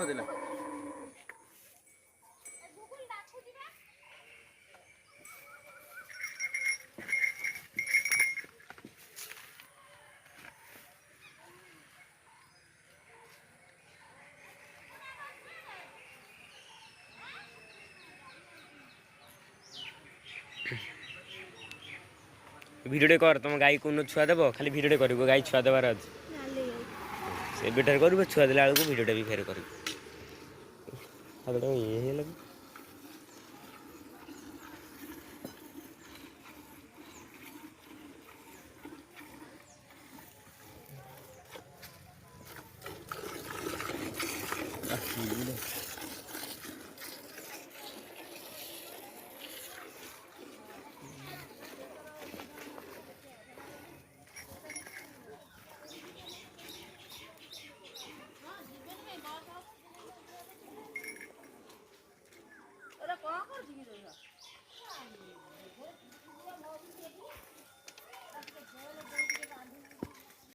ଛୁଆ ଦେଲା भिडियो कर तुम गाई कौन छुआ देव खाली भिडियो कर गाई छुआ देवार अच्छे से बेटर कर छुआ देला बेलू भिडियो भी फेर कर ये लगे